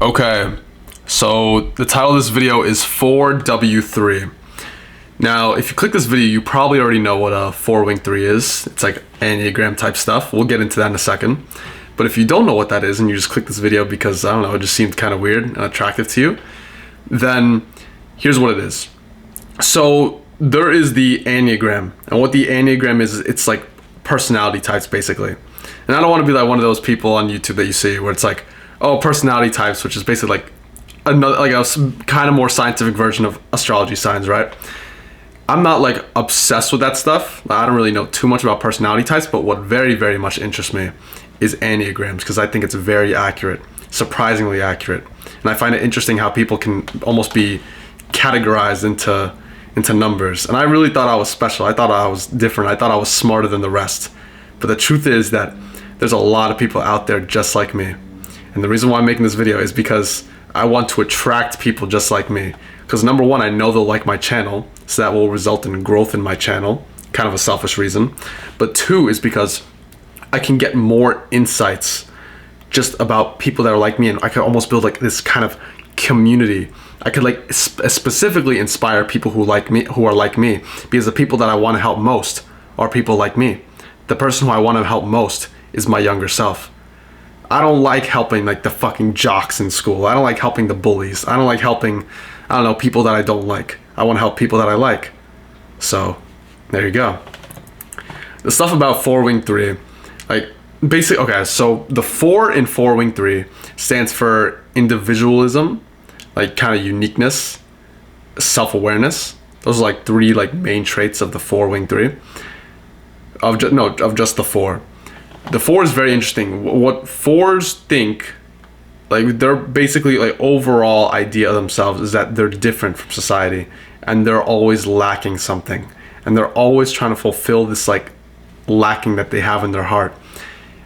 Okay, so the title of this video is 4W3. Now, if you click this video, you probably already know what a 4-wing-3 is. It's like Enneagram type stuff. We'll get into that in a second. But if you don't know what that is and you just click this video because, I don't know, it just seemed kind of weird and attractive to you, then here's what it is. So there is the Enneagram. And what the Enneagram is, it's like personality types basically. And I don't want to be like one of those people on YouTube that you see where it's like, oh, personality types, which is basically like another, like a kind of more scientific version of astrology signs, right? I'm not like obsessed with that stuff. I don't really know too much about personality types, but what very, very much interests me is Enneagrams because I think it's very accurate, surprisingly accurate. And I find it interesting how people can almost be categorized into numbers. And I really thought I was special. I thought I was different. I thought I was smarter than the rest. But the truth is that there's a lot of people out there just like me. And the reason why I'm making this video is because I want to attract people just like me. Because number one, I know they'll like my channel, so that will result in growth in my channel, kind of a selfish reason. But two is because I can get more insights just about people that are like me, and I could almost build like this kind of community. I could like specifically inspire people who are like me, because the people that I want to help most are people like me. The person who I want to help most is my younger self. I don't like helping like the fucking jocks in school. I don't like helping the bullies. I don't like helping, I don't know, people that I don't like. I want to help people that I like. So there you go. The stuff about 4-wing-3, like basically, okay, so the 4 in 4-wing-3 stands for individualism, like kind of uniqueness, self-awareness. Those are like 3 like main traits of the 4-wing-3. Of just the 4. The 4 is very interesting. What 4s think, like their basically like overall idea of themselves is that they're different from society and they're always lacking something. And they're always trying to fulfill this like lacking that they have in their heart.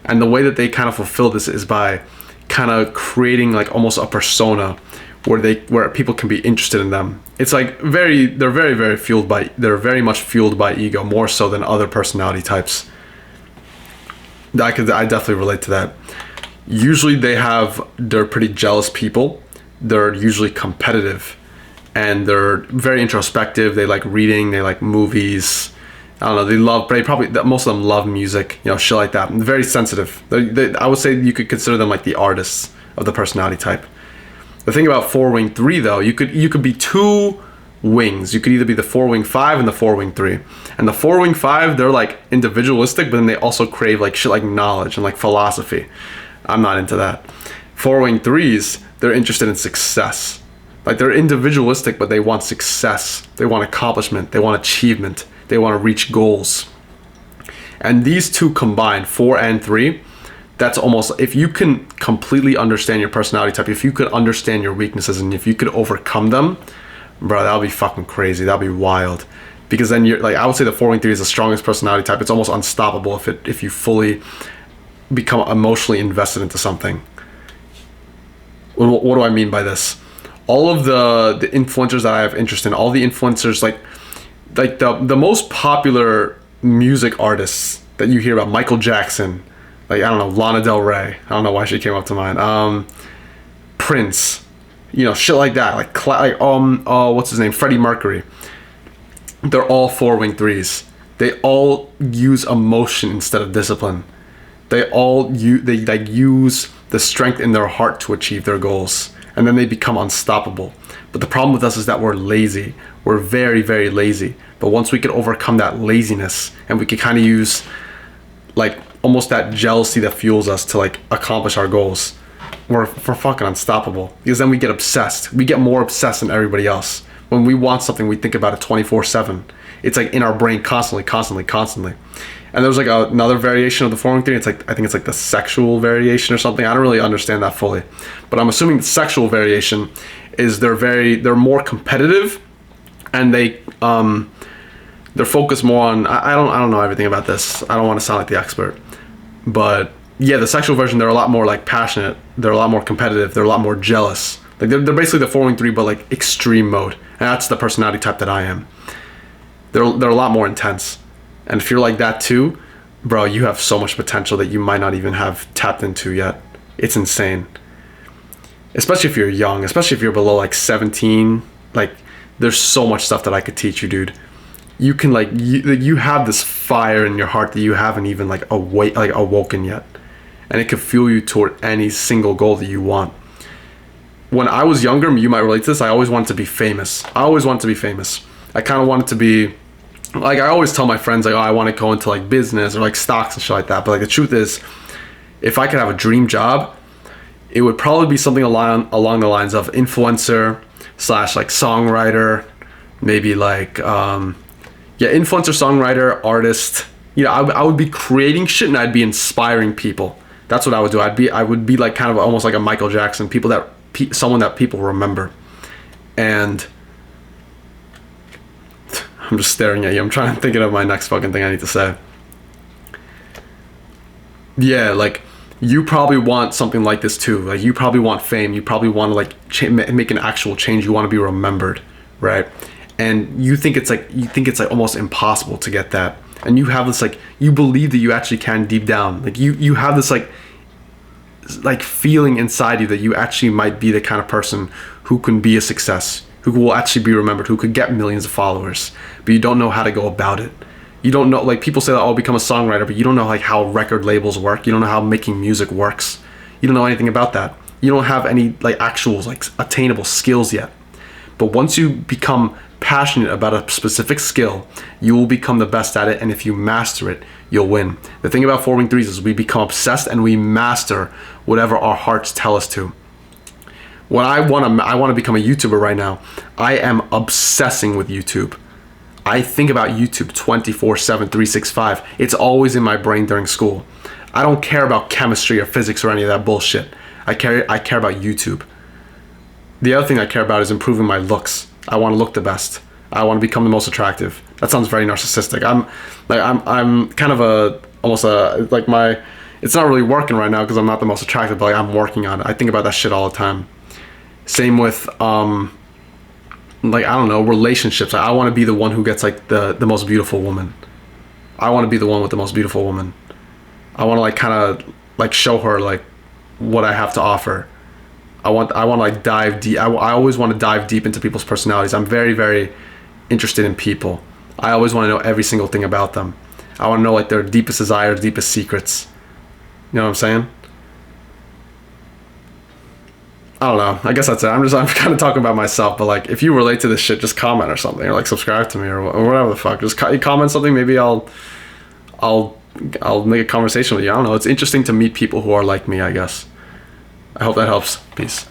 And the way that they kind of fulfill this is by kind of creating like almost a persona where people can be interested in them. It's like they're very much fueled by ego, more so than other personality types. I definitely relate to that. Usually they're pretty jealous people. They're usually competitive and they're very introspective. They like reading, they like movies. I don't know, most of them love music, shit like that. And very sensitive. I would say you could consider them like the artists of the personality type. The thing about 4-wing-3 though, you could be 2 wings. You could either be the 4-wing-5 and the 4-wing-3. And the 4-wing-5, they're like individualistic, but then they also crave like shit like knowledge and like philosophy. I'm not into that. 4-wing-3s, they're interested in success. Like they're individualistic, but they want success. They want accomplishment. They want achievement. They want to reach goals. And these two combined, 4 and 3, that's almost, if you can completely understand your personality type, if you could understand your weaknesses and if you could overcome them, bro, that'll be fucking crazy. That'll be wild. Because then you're like, I would say the 4-wing-3 is the strongest personality type. It's almost unstoppable if you fully become emotionally invested into something. What do I mean by this? All of the influencers that I have interest in, all the influencers like the most popular music artists that you hear about, Michael Jackson, like I don't know, Lana Del Rey. I don't know why she came up to mind. Prince. Shit like that, what's his name, Freddie Mercury. They're all 4-wing-3s. They all use emotion instead of discipline. They use the strength in their heart to achieve their goals, and then they become unstoppable. But the problem with us is that we're lazy. We're very, very lazy. But once we could overcome that laziness and we could kind of use like almost that jealousy that fuels us to like accomplish our goals, we're fucking unstoppable. Because then we get obsessed. We get more obsessed than everybody else. When we want something, we think about it 24/7. It's like in our brain constantly. And there's like another variation of the 4-wing-3. It's like, I think it's like the sexual variation or something. I don't really understand that fully, but I'm assuming the sexual variation is they're more competitive, and they're focused more on, I don't know everything about this. I don't want to sound like the expert, but yeah, the sexual version, they're a lot more like passionate. They're a lot more competitive. They're a lot more jealous. Like they're basically the 4-wing-3, but like extreme mode. And that's the personality type that I am. They're a lot more intense. And if you're like that too, bro, you have so much potential that you might not even have tapped into yet. It's insane. especially if you're young, especially if you're below like 17, like there's so much stuff that I could teach you, dude. You can you have this fire in your heart that you haven't even like awoken yet, and it could fuel you toward any single goal that you want. When I was younger, you might relate to this, I always wanted to be famous. I kind of wanted to be like, I always tell my friends like, oh, I want to go into like business or like stocks and shit like that. But like the truth is, if I could have a dream job, it would probably be something along the lines of influencer slash like songwriter, maybe like influencer, songwriter, artist. You know, I would be creating shit and I'd be inspiring people. That's what I would do. I would be like kind of almost like a Michael Jackson, someone that people remember. And I'm just staring at you. I'm trying to think of my next fucking thing I need to say. Yeah, like you probably want something like this too. Like you probably want fame. You probably want to like make an actual change. You want to be remembered, right? And you think it's like almost impossible to get that. And you have this like, you believe that you actually can deep down. Like you have this like feeling inside you that you actually might be the kind of person who can be a success, who will actually be remembered, who could get millions of followers, but you don't know how to go about it. You don't know, like people say that, oh, become a songwriter, but you don't know like how record labels work. You don't know how making music works. You don't know anything about that. You don't have any like actual like attainable skills yet. But once you become passionate about a specific skill, you will become the best at it, and if you master it, you'll win. The thing about 4 Wing 3s is we become obsessed and we master whatever our hearts tell us to. When I want to become a YouTuber right now, I am obsessing with YouTube. I think about YouTube 24/7, 365. It's always in my brain during school. I don't care about chemistry or physics or any of that bullshit. I care about YouTube. The other thing I care about is improving my looks. I want to look the best. I want to become the most attractive. That sounds very narcissistic. I'm kind of it's not really working right now because I'm not the most attractive, but like I'm working on it. I think about that shit all the time. Same with like, I don't know, relationships. I want to be the one who gets like the most beautiful woman. I want to be the one with the most beautiful woman. I want to like kind of like show her like what I have to offer. I want to like dive deep. I always want to dive deep into people's personalities. I'm very, very interested in people. I always want to know every single thing about them. I want to know like their deepest desires, deepest secrets. You know what I'm saying? I don't know. I guess that's it. I'm kind of talking about myself, but like if you relate to this shit, just comment or something, or like subscribe to me or whatever the fuck. Just comment something. Maybe I'll make a conversation with you. I don't know. It's interesting to meet people who are like me, I guess. I hope that helps. Peace.